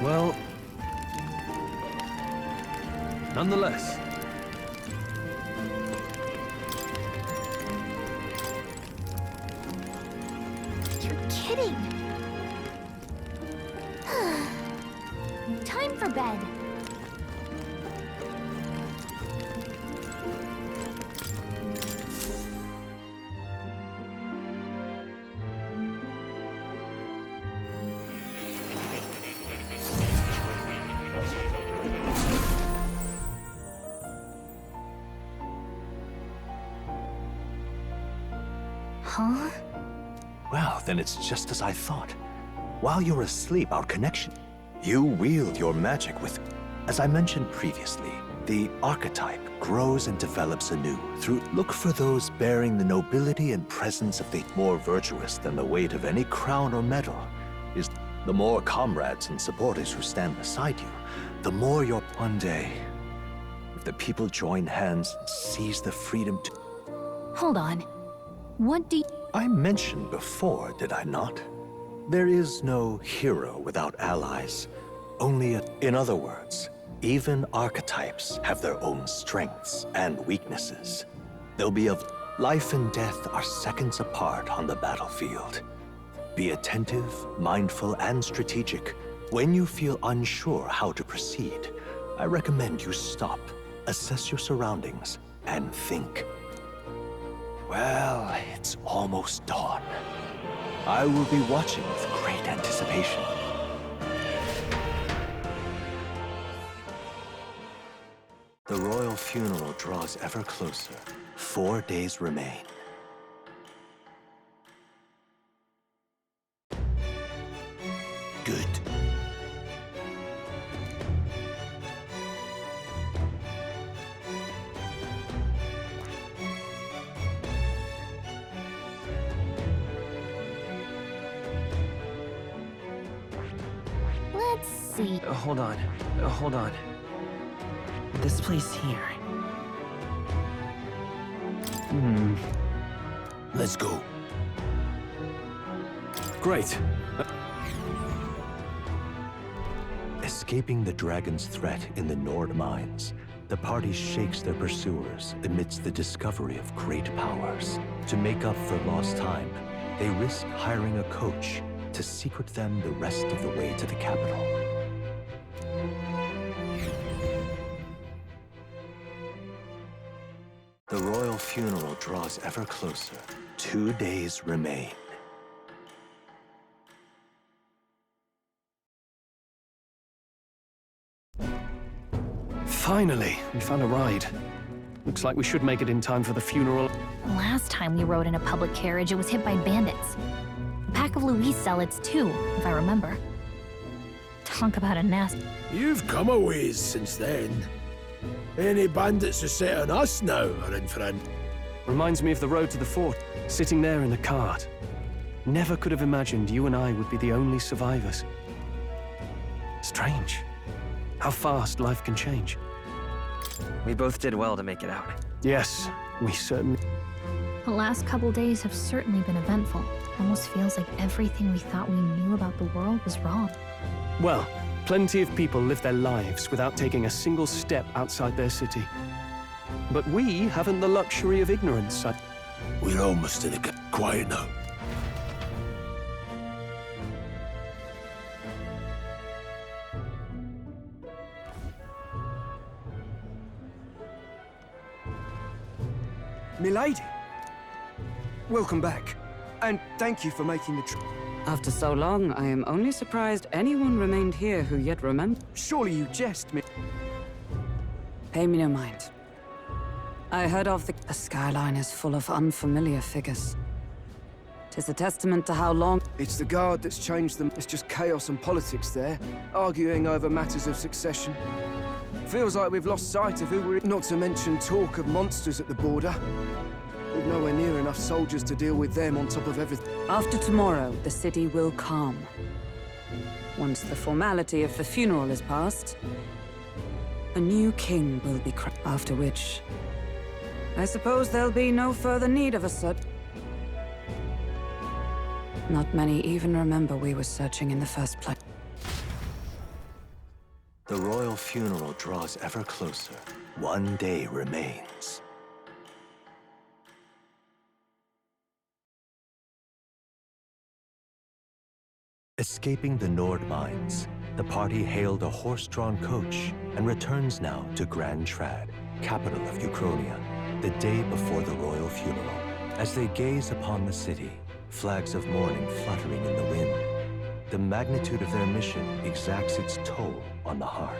Well, nonetheless. You're kidding. Time for bed. Huh? Well, then it's just as I thought. While you're asleep, our connection... You wield your magic with... As I mentioned previously, the archetype grows and develops anew through... Look for those bearing the nobility and presence of the more virtuous than the weight of any crown or medal. Is the more comrades and supporters who stand beside you, the more your... One day, if the people join hands and seize the freedom to... Hold on. What do you... I mentioned before, did I not? There is no hero without allies. Only a... In other words, even archetypes have their own strengths and weaknesses. They'll be of... Life and death are seconds apart on the battlefield. Be attentive, mindful, and strategic. When you feel unsure how to proceed, I recommend you stop, assess your surroundings, and think. Well, it's almost dawn. I will be watching with great anticipation. The royal funeral draws ever closer. 4 days remain. Good. Let's see. Hold on. Hold on. This place here. Let's go. Great. Escaping the dragon's threat in the Nord mines, the party shakes their pursuers amidst the discovery of great powers. To make up for lost time, they risk hiring a coach to secret them the rest of the way to the capital. The royal funeral draws ever closer. 2 days remain. Finally, we found a ride. Looks like we should make it in time for the funeral. Last time we rode in a public carriage, it was hit by bandits. A pack of Louis zealots, too, if I remember. Talk about a nest. You've come a ways since then. Any bandits are set on us now are in for an... Reminds me of the road to the fort, sitting there in the cart. Never could have imagined you and I would be the only survivors. Strange. How fast life can change. We both did well to make it out. Yes, we certainly... The last couple days have certainly been eventful. Almost feels like everything we thought we knew about the world was wrong. Well, plenty of people live their lives without taking a single step outside their city. But we haven't the luxury of ignorance. We're almost in a quiet now. Milady, welcome back, and thank you for making the trip. After so long, I am only surprised anyone remained here who yet remembers. Surely you jest me. Pay me no mind. I heard of the skyline is full of unfamiliar figures. 'Tis a testament to how long... It's the guard that's changed them. It's just chaos and politics there, arguing over matters of succession. Feels like we've lost sight of who we're... Not to mention talk of monsters at the border. With nowhere near enough enough soldiers to deal with them on top of everything. After tomorrow, the city will calm. Once the formality of the funeral is past, a new king will be crowned. After which, I suppose there'll be no further need of a search. Not many even remember we were searching in the first place. The royal funeral draws ever closer. One day remains. Escaping the Nord mines, the party hailed a horse-drawn coach and returns now to Grand Trad, capital of Uchronia, the day before the royal funeral. As they gaze upon the city, flags of mourning fluttering in the wind, the magnitude of their mission exacts its toll on the heart.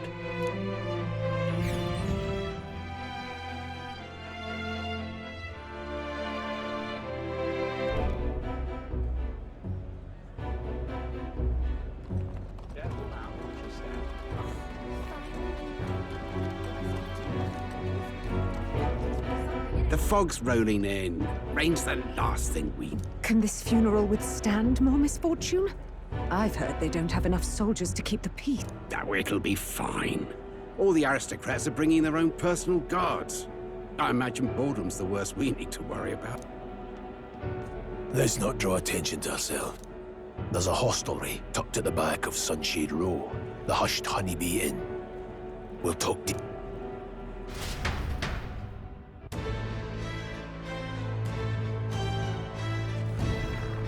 The fog's rolling in. Rain's the last thing we... Can this funeral withstand more misfortune? I've heard they don't have enough soldiers to keep the peace. Oh, it'll be fine. All the aristocrats are bringing their own personal guards. I imagine boredom's the worst we need to worry about. Let's not draw attention to ourselves. There's a hostelry tucked at the back of Sunshade Row, the Hushed Honeybee Inn. We'll talk to...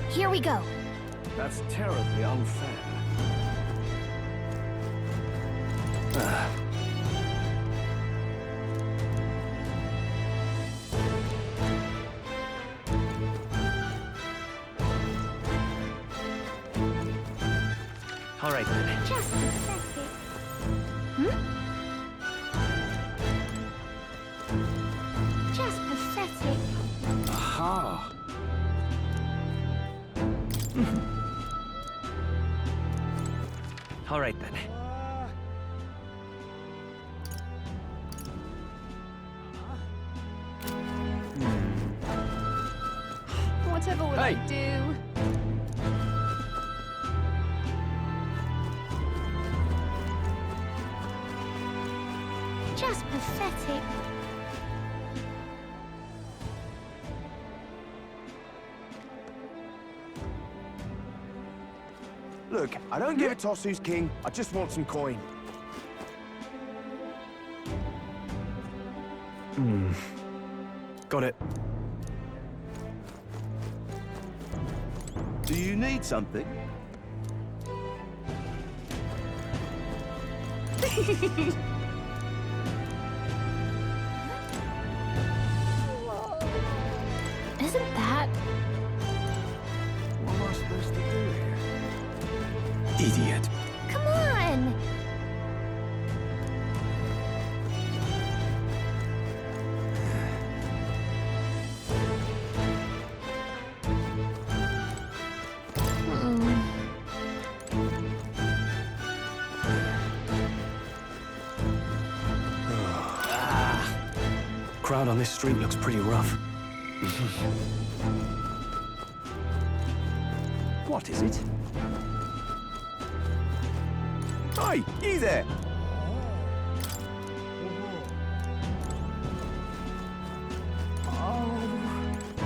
Here we go. That's terribly unfair. All right, then. Just pathetic. Hmm? Just pathetic. Aha! All right, then. Whatever will I do? Just pathetic. Look, I don't give a toss who's king. I just want some coin. Got it. Do you need something? Isn't that... What am I supposed to do here? Idiot. Come on! Crowd on this street looks pretty rough. What is it? Hey, you there!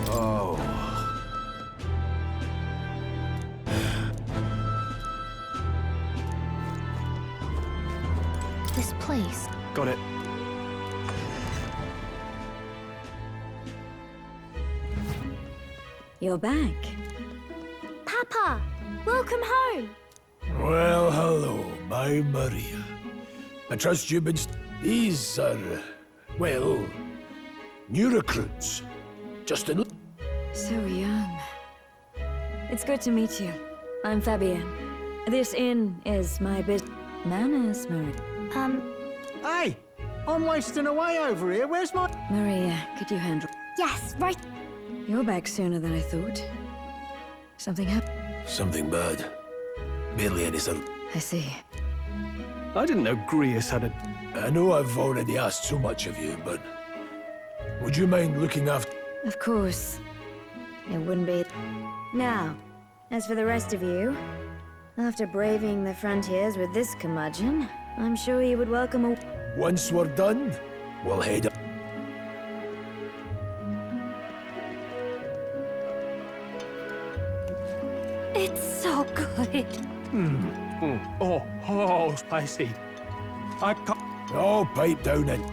Oh. This place. Got it. You're back. Papa! Welcome home! Well, hello, my Maria. I trust you've been... These are, well, new recruits. Just a... So young. It's good to meet you. I'm Fabienne. This inn is my business. Manners, Maria. Hey! I'm wasting away over here. Where's my... Maria, could you handle... Yes, right. You're back sooner than I thought. Something happened? Something bad. Barely any sort... I see. I didn't know Grius had a... I know I've already asked so much of you, but... Would you mind looking after... Of course. it wouldn't be. Now, as for the rest of you, after braving the frontiers with this curmudgeon, I'm sure you would welcome a... Once we're done, we'll head up. It's so good. Oh, spicy. I can't... Oh, pipe down and...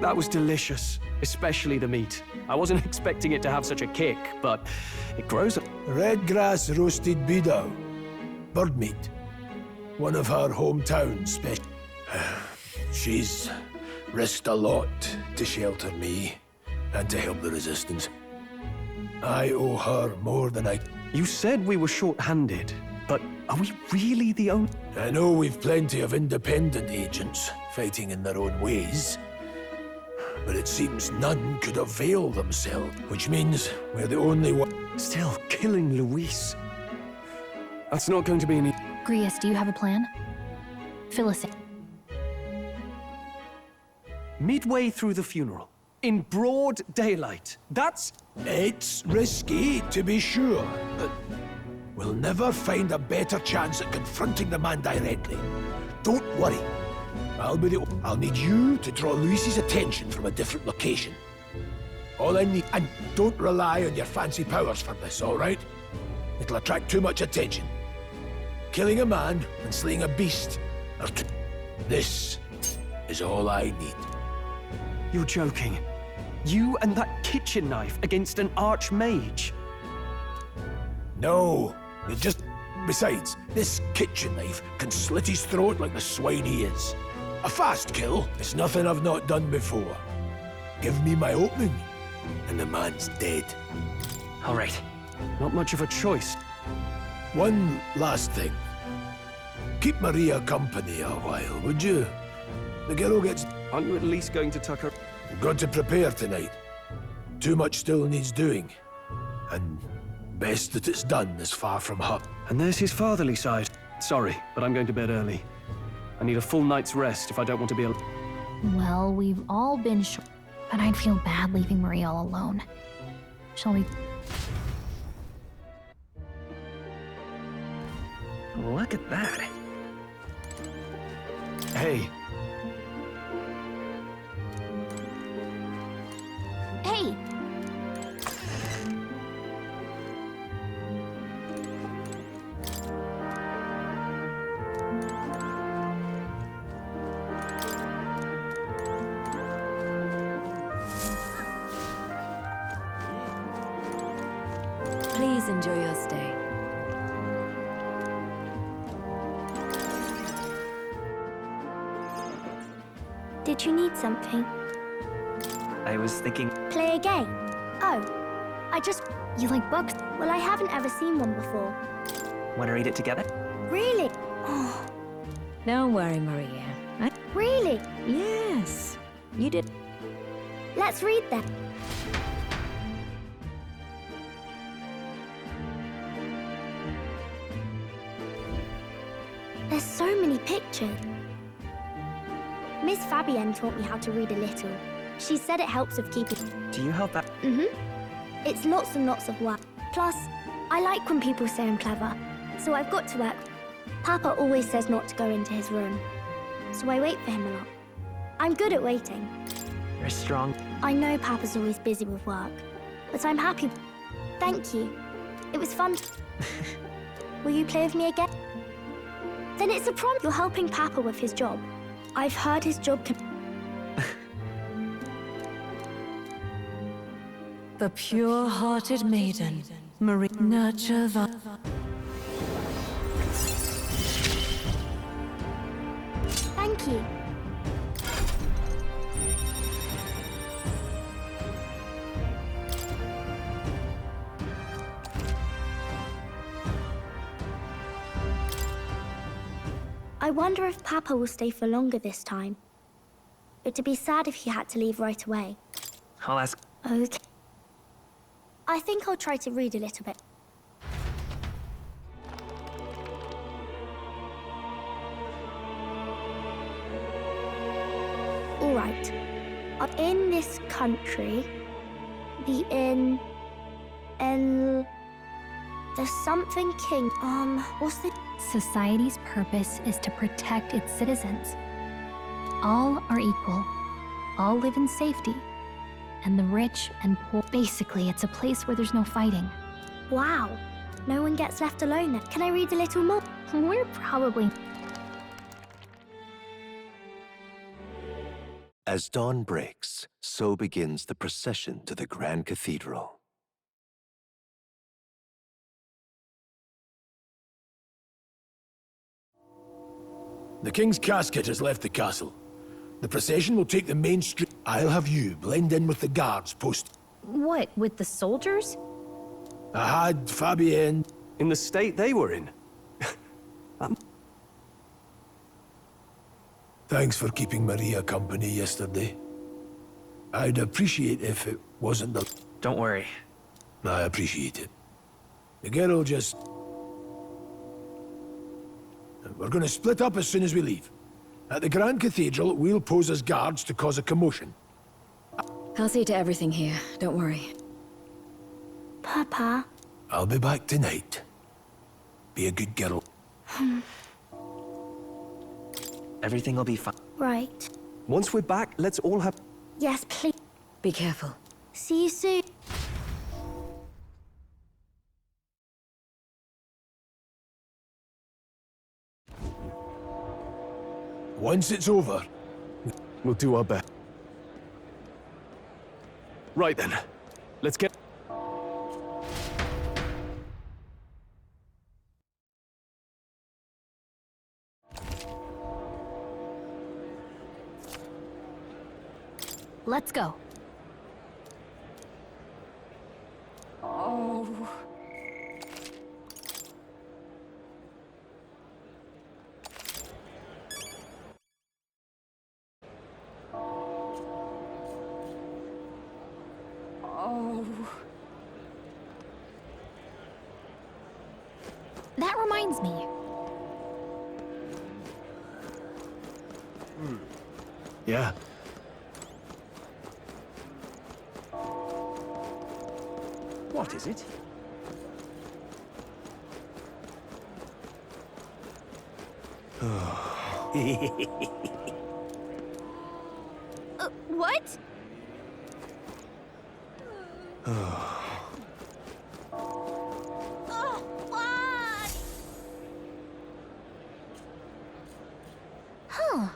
That was delicious, especially the meat. I wasn't expecting it to have such a kick, but it grows up. Red grass roasted beedou. Bird meat. One of her hometown special. She's risked a lot to shelter me and to help the resistance. I owe her more than I... You said we were short-handed, but are we really the only... I know we've plenty of independent agents fighting in their own ways, but it seems none could avail themselves, which means we're the only one... Still killing Luis. That's not going to be any... Grius, do you have a plan? Fill us in. Midway through the funeral, in broad daylight, that's... It's risky, to be sure, but we'll never find a better chance at confronting the man directly. Don't worry. I'll need you to draw Luis's attention from a different location. All I need... And don't rely on your fancy powers for this, all right? It'll attract too much attention. Killing a man and slaying a beast are two... This is all I need. You're joking. You and that kitchen knife against an archmage. No, it just... Besides, this kitchen knife can slit his throat like the swine he is. A fast kill is nothing I've not done before. Give me my opening, and the man's dead. All right. Not much of a choice. One last thing. Keep Maria company a while, would you? The girl gets... Aren't you at least going to tuck her... I've got to prepare tonight. Too much still needs doing. And best that it's done as far from her. And there's his fatherly side. Sorry, but I'm going to bed early. I need a full night's rest if I don't want to be alone. Well, we've all been but I'd feel bad leaving Marie all alone. Shall we... Look at that. Hey. Hey! Please enjoy your stay. Did you need something? I was thinking... Play a game? Oh, I just... You like books? Well, I haven't ever seen one before. Want to read it together? Really? Oh, Don't worry, Maria. really? Yes, you did. Let's read them. There's so many pictures. Miss Fabienne taught me how to read a little. She said it helps with keeping... Do you help out? It's lots and lots of work. Plus, I like when people say I'm clever, so I've got to work. Papa always says not to go into his room, so I wait for him a lot. I'm good at waiting. You're strong. I know Papa's always busy with work, but I'm happy. Thank you. It was fun. Will you play with me again? Then it's a prom. You're helping Papa with his job. I've heard his job can... The pure-hearted maiden, Marie, nurture the... Thank you. I wonder if Papa will stay for longer this time. It'd be sad if he had to leave right away. I'll ask... Okay. I think I'll try to read a little bit. All right. In this country. The there's something king. What's the... Society's purpose is to protect its citizens. All are equal. All live in safety. And the rich and poor... Basically, it's a place where there's no fighting. Wow. No one gets left alone then. Can I read a little more? We're probably... As dawn breaks, so begins the procession to the Grand Cathedral. The king's casket has left the castle. The procession will take the main street. I'll have you blend in with the guards post. What, with the soldiers? I had Fabienne. In the state they were in. Thanks for keeping Maria company yesterday. I'd appreciate if it wasn't the... Don't worry. I appreciate it. The girl just... We're gonna split up as soon as we leave. At the Grand Cathedral, we'll pose as guards to cause a commotion. I'll see to everything here. Don't worry. Papa. I'll be back tonight. Be a good girl. Everything will be fine. Right. Once we're back, let's all have... Yes, please. Be careful. See you soon. Once it's over, We'll do our best. Right then. Let's get... Let's go. Oh. Oh. That reminds me. Yeah. What is it? What? Huh.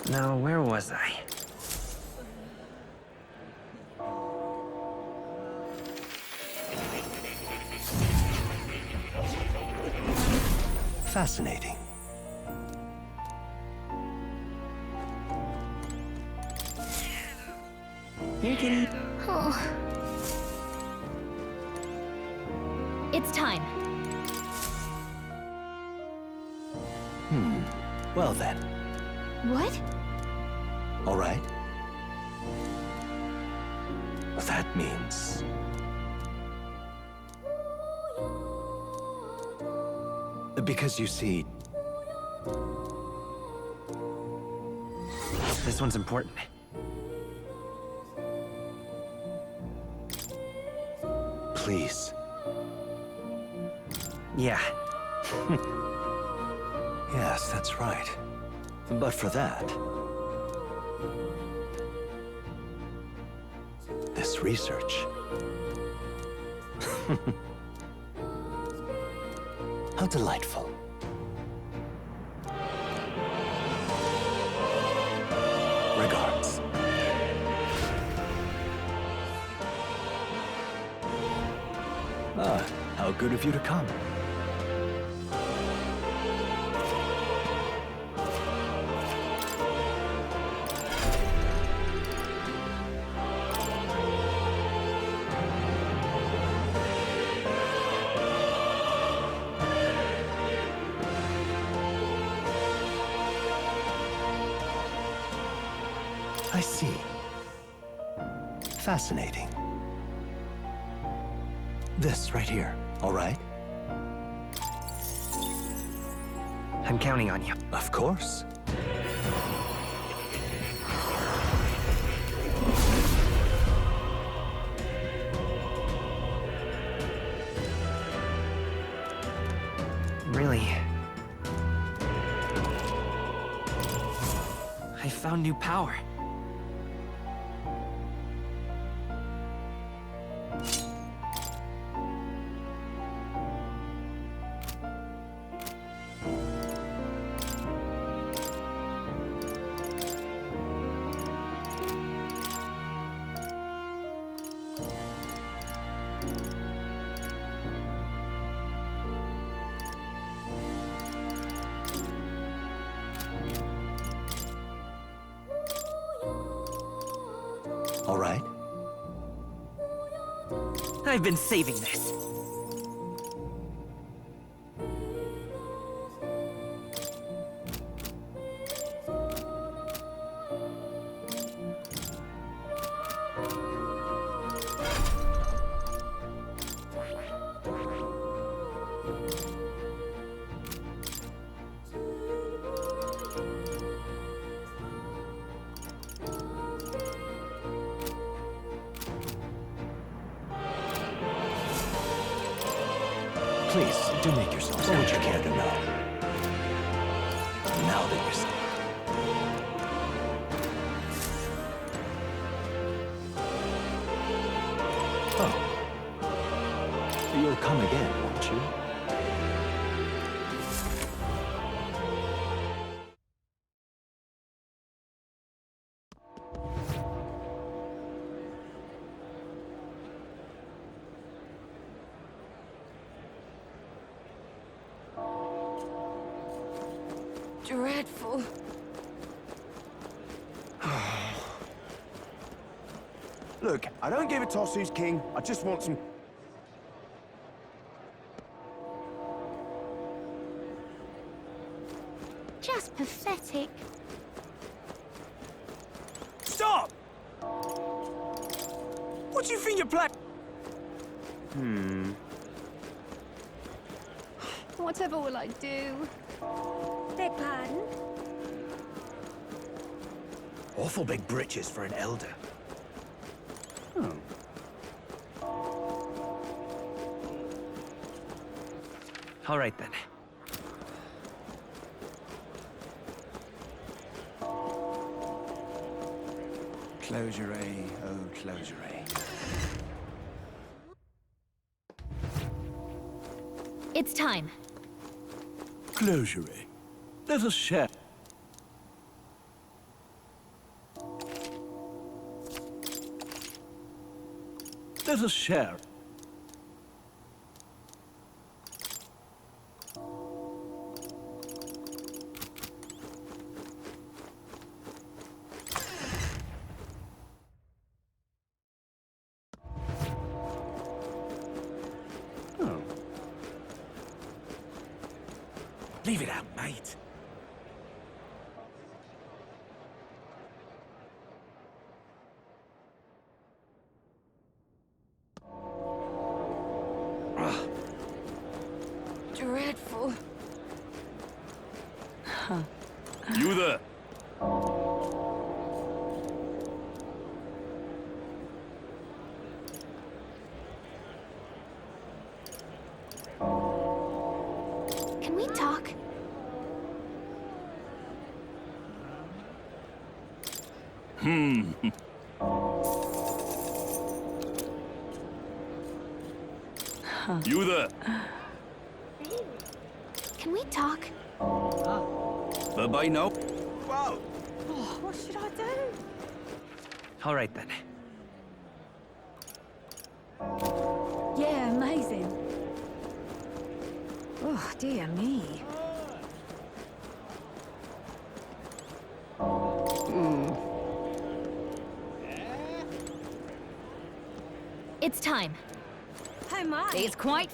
Now, where was I? Fascinating. Here, kitty. Oh. It's time. Well then, What? all right. That means... Because you see, This one's important. please. Yeah. Yes, that's right. But for that... this research... How delightful. Regards. Ah, how good of you to come. I see. Fascinating. This right here, all right? I'm counting on you. Of course. Really? I found new power. All right? I've been saving this. Please, do make yourself. What would you care to know? Now that you're... Oh. You'll come again, won't you? Dreadful. Look, I don't give a toss who's king. I just want some... Just pathetic. Stop! What do you think you're playing? Whatever will I do? Beg pardon? Awful big britches for an elder. All right then. Closure, oh closure. It's time. Closure. Let us share. Let us share. Leave it out, mate. Dreadful. You there? Can we talk? You there? Can we talk? Bye-bye now. Whoa! What should I do? All right then. Yeah, amazing. Oh, dear me. It's time. Oh my. It's quite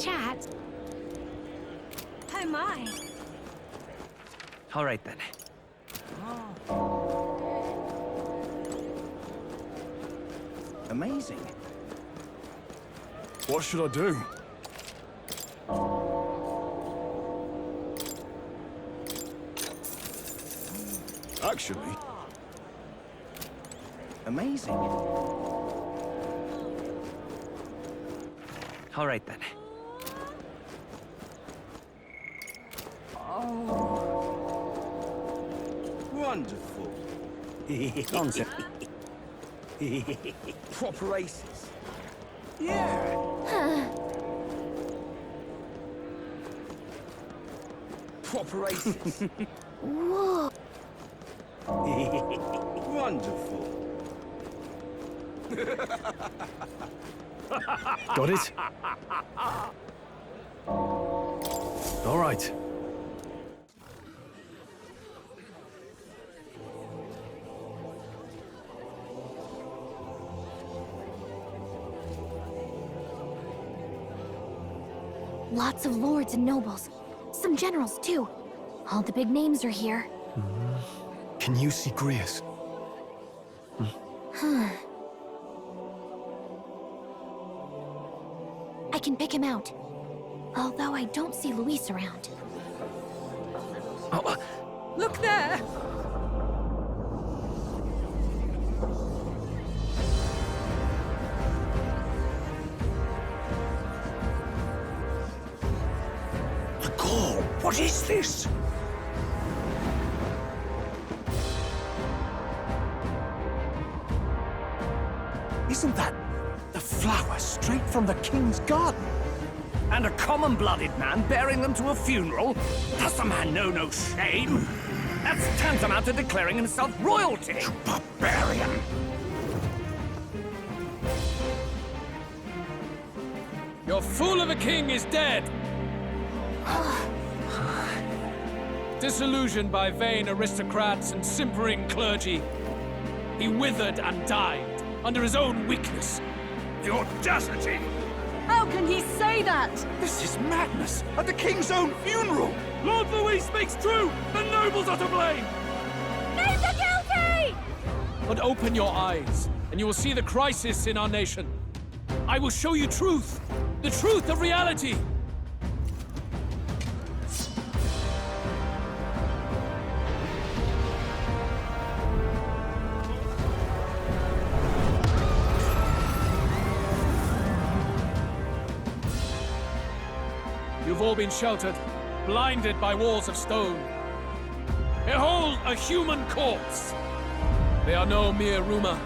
chat. Oh my. All right then. Amazing. What should I do? Actually... Amazing. All right then. Wonderful. Nonsense. Proper aces. Yeah. Proper aces. Whoa. Wonderful. Got it? All right. Lots of lords and nobles. Some generals, too. All the big names are here. Can you see Grius? I can pick him out. Although I don't see Luis around. Look there! The call! What is this? Isn't that the flower straight from the king's garden? And a common-blooded man bearing them to a funeral? Does the man know no shame? That's tantamount to declaring himself royalty! You barbarian! Your fool of a king is dead! Disillusioned by vain aristocrats and simpering clergy, he withered and died under his own weakness. The audacity! How can he say that? This is madness! At the king's own funeral! Lord Louis speaks true! The nobles are to blame! Names are guilty! But open your eyes, and you will see the crisis in our nation. I will show you truth, the truth of reality. You've all been sheltered, blinded by walls of stone. Behold a human corpse! They are no mere rumor.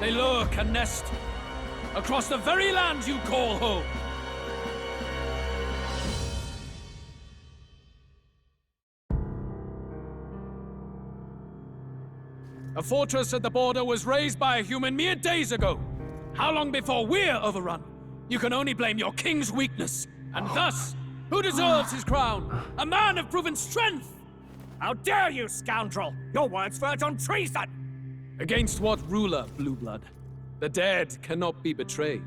They lurk and nest across the very land you call home. A fortress at the border was raised by a human mere days ago. How long before we're overrun? You can only blame your king's weakness. And thus, who deserves his crown? A man of proven strength! How dare you, scoundrel! Your words verge on treason! Against what ruler, Blue Blood? The dead cannot be betrayed.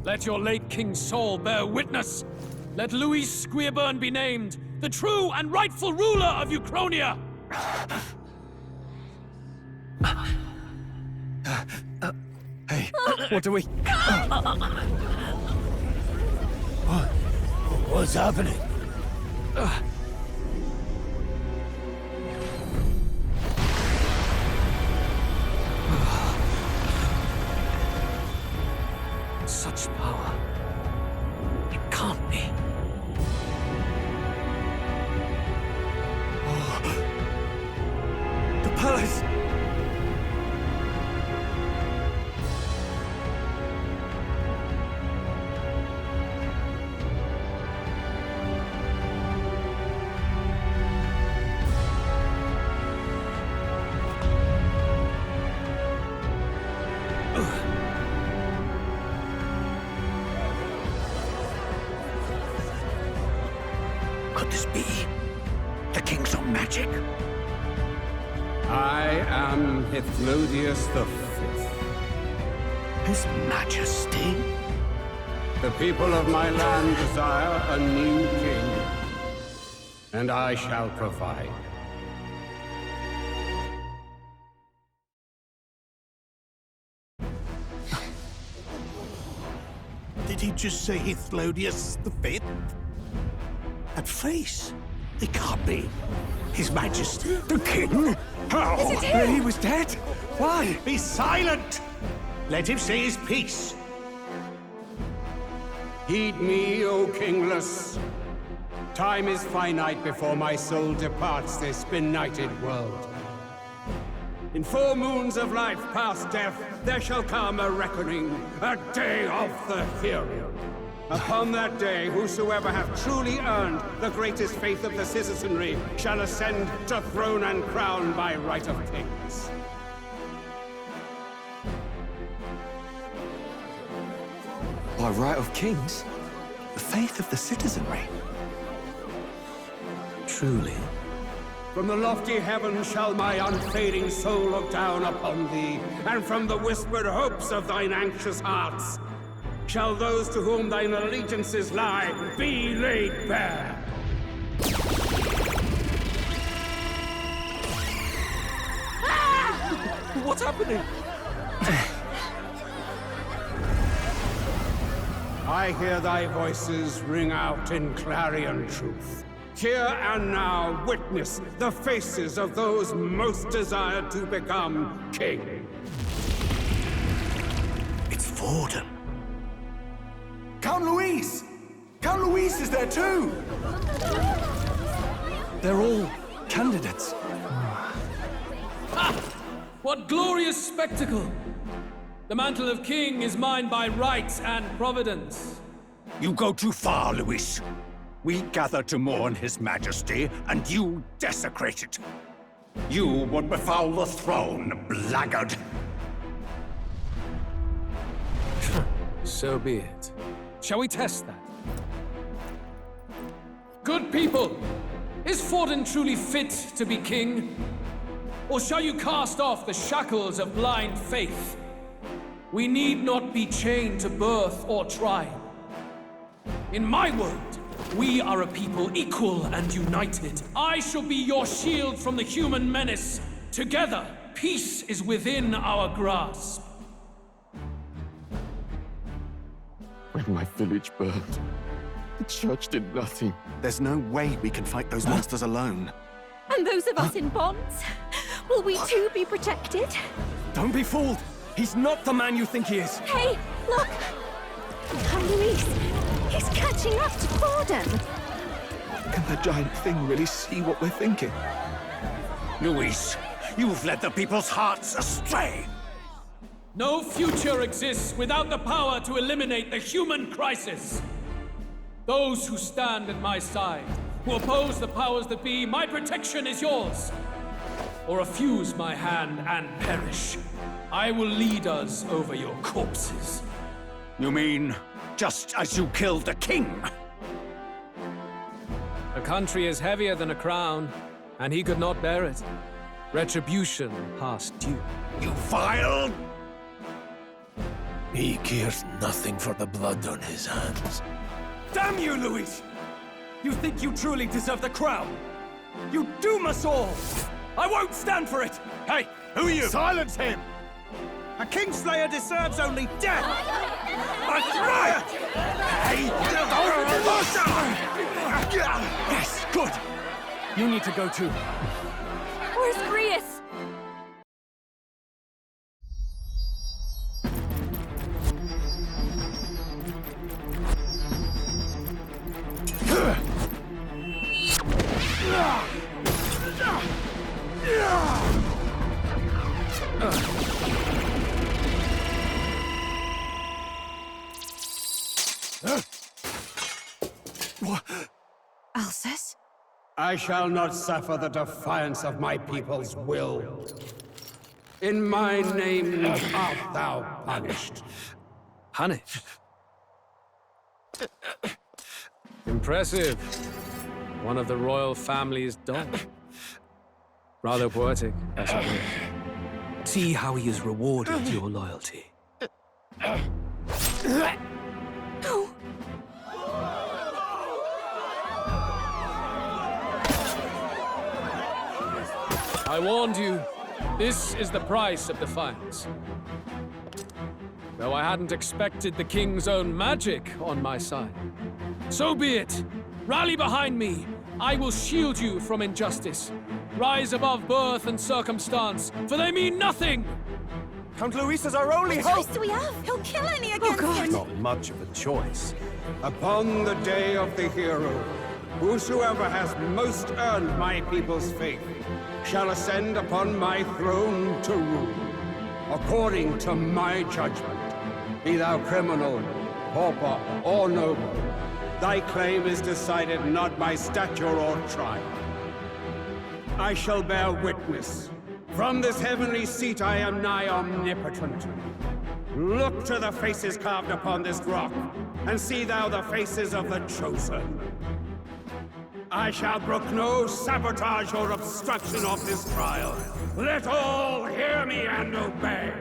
Let your late king's soul bear witness. Let Louis Squeerburn be named the true and rightful ruler of Uchronia. Hey, what do we... What's happening? Such power. It can't be. The palace! Could this be the king's own magic? I am Hythlodius the Fifth. His Majesty? The people of my land desire a new king, and I shall provide. Did he just say Hithlodius V? That face? It can't be. His Majesty, the King? How? He was dead? Why? Be silent! Let him say his piece. Heed me, O kingless. Time is finite before my soul departs this benighted world. In 4 moons of life past death, there shall come a reckoning, a day of the hero. Upon that day, whosoever hath truly earned the greatest faith of the citizenry shall ascend to throne and crown by right of kings. By right of kings? The faith of the citizenry? Truly? From the lofty heaven shall my unfading soul look down upon thee, and from the whispered hopes of thine anxious hearts shall those to whom thine allegiances lie be laid bare. What's happening? I hear thy voices ring out in clarion truth. Here and now, witness the faces of those most desired to become king. It's Forden. Count Louise! Count Louise is there too! They're all candidates. Ha! What glorious spectacle! The mantle of king is mine by right and providence. You go too far, Louis. We gather to mourn his majesty, and you desecrate it. You would befoul the throne, blackguard. So be it. Shall we test that? Good people, is Forden truly fit to be king? Or shall you cast off the shackles of blind faith? We need not be chained to birth or trial. In my world, we are a people equal and united. I shall be your shield from the human menace. Together, peace is within our grasp. When my village burned, the church did nothing. There's no way we can fight those monsters alone. And those of us in bonds? Will we too be protected? Don't be fooled! He's not the man you think he is! Hey, look! Count Louise! He's catching up to Forden! Can the giant thing really see what we're thinking? Louis, you've led the people's hearts astray! No future exists without the power to eliminate the human crisis. Those who stand at my side, who oppose the powers that be, my protection is yours. Or refuse my hand and perish. I will lead us over your corpses. You mean, just as you killed the king? A country is heavier than a crown, and he could not bear it. Retribution past due. You vile... He cares nothing for the blood on his hands. Damn you, Louis! You think you truly deserve the crown? You doom us all! I won't stand for it! Hey, who are you? Silence him! A Kingslayer deserves only death! Right! Hey! Yes, good! You need to go too. Where's Grius? Alsus? I shall not suffer the defiance of my people's will. In my name art thou punished. Punished? Impressive. One of the royal family's dog. Rather poetic, I suppose. See how he has rewarded your loyalty. No! I warned you. This is the price of defiance. Though I hadn't expected the king's own magic on my side. So be it. Rally behind me. I will shield you from injustice. Rise above birth and circumstance, for they mean nothing! Count Luis is our only What hope! choice do we have? He'll kill any against him. Not much of a choice. Upon the day of the hero, whosoever has most earned my people's faith shall ascend upon my throne to rule, according to my judgment. Be thou criminal, pauper, or noble, thy claim is decided not by stature or trial. I shall bear witness. From this heavenly seat I am nigh omnipotent. Look to the faces carved upon this rock, and see thou the faces of the chosen. I shall brook no sabotage or obstruction of this trial. Let all hear me and obey.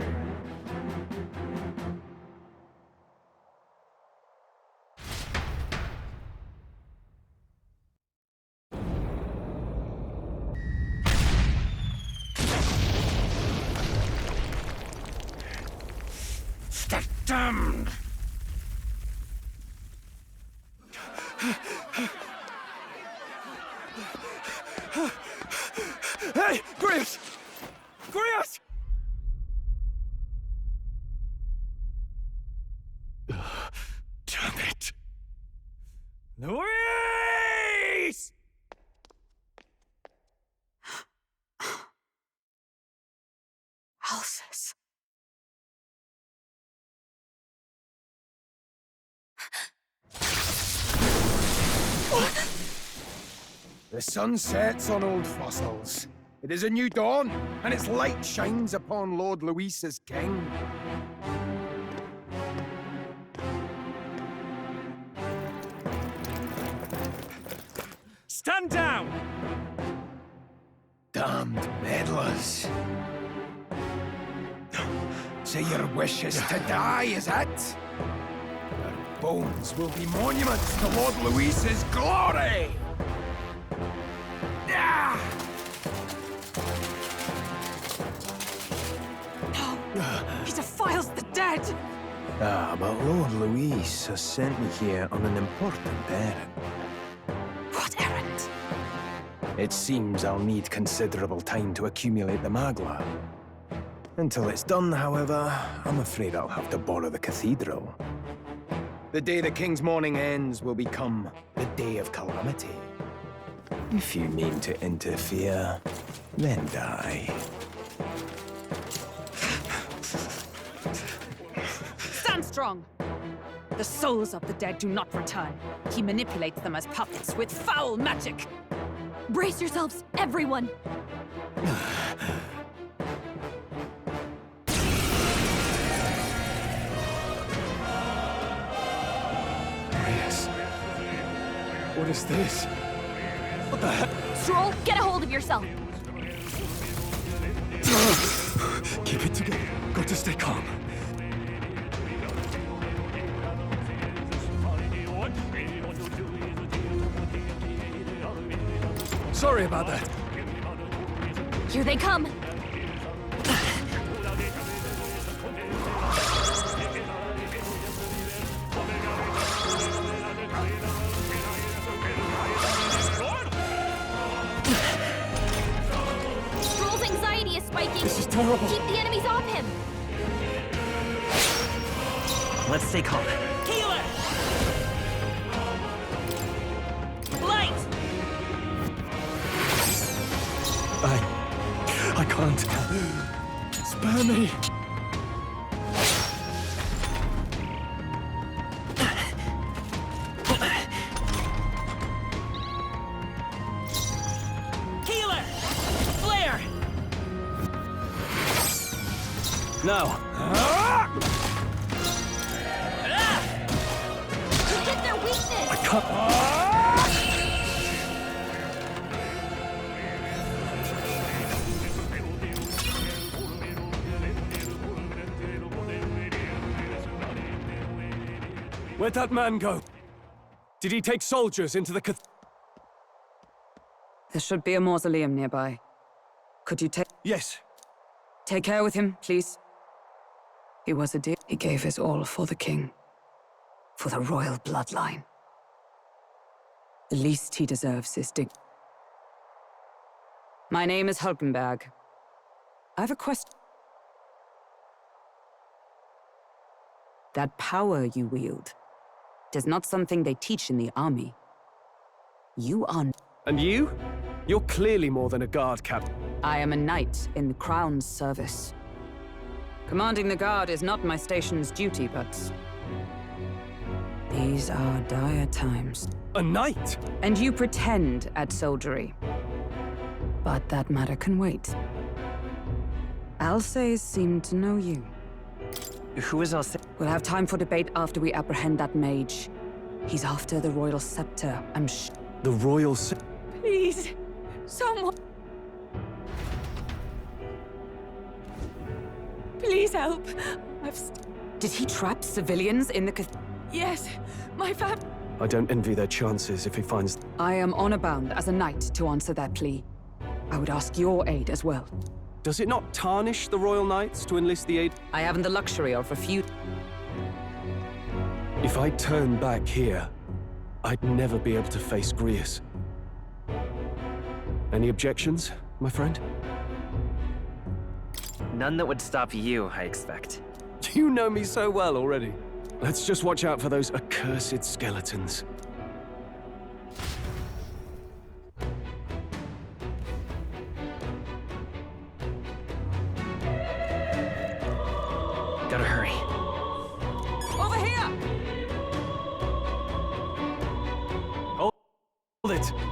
Damned! Hey! Grius! Grius! Damn it! Luis! Alsus. The sun sets on old fossils. It is a new dawn, and its light shines upon Lord Luis as king. Stand down! Damned meddlers. So your wish is to die, is it? Your bones will be monuments to Lord Luis's glory! He defiles the dead! But Lord Luis has sent me here on an important errand. What errand? It seems I'll need considerable time to accumulate the Magla. Until it's done, however, I'm afraid I'll have to borrow the cathedral. The day the king's mourning ends will become the day of calamity. If you mean to interfere, then die. Stand strong! The souls of the dead do not return. He manipulates them as puppets with foul magic! Brace yourselves, everyone! What is this? What the heck? Stroll, get a hold of yourself! Keep it together. Got to stay calm. Sorry about that. Here they come! Stroll's anxiety is spiking! This is terrible. Keep the enemies off him! Let's stay calm. Healer! Light! I can't. Spare me. Healer! Flare! Now. You get their weakness! I can't. Where'd that man go? Did he take soldiers into the There should be a mausoleum nearby. Could you take... Yes. Take care with him, please. He was a dear. He gave his all for the king. For the royal bloodline. The least he deserves is My name is Hulkenberg. I have a question. That power you wield is not something they teach in the army. You are... And you? You're clearly more than a guard captain. I am a knight in the crown's service. Commanding the guard is not my station's duty, but... these are dire times. A knight? And you pretend at soldiery. But that matter can wait. Alsays seem to know you. Who is Alsace? We'll have time for debate after we apprehend that mage. He's after the royal scepter, The royal Please, someone... Please help. Did he trap civilians in the Yes, my family. I don't envy their chances if he finds... I am honor bound as a knight to answer that plea. I would ask your aid as well. Does it not tarnish the Royal Knights to enlist the aid? I haven't the luxury of refusing. If I turn back here, I'd never be able to face Grius. Any objections, my friend? None that would stop you, I expect. You know me so well already. Let's just watch out for those accursed skeletons. Gotta hurry. Over here! Hold it!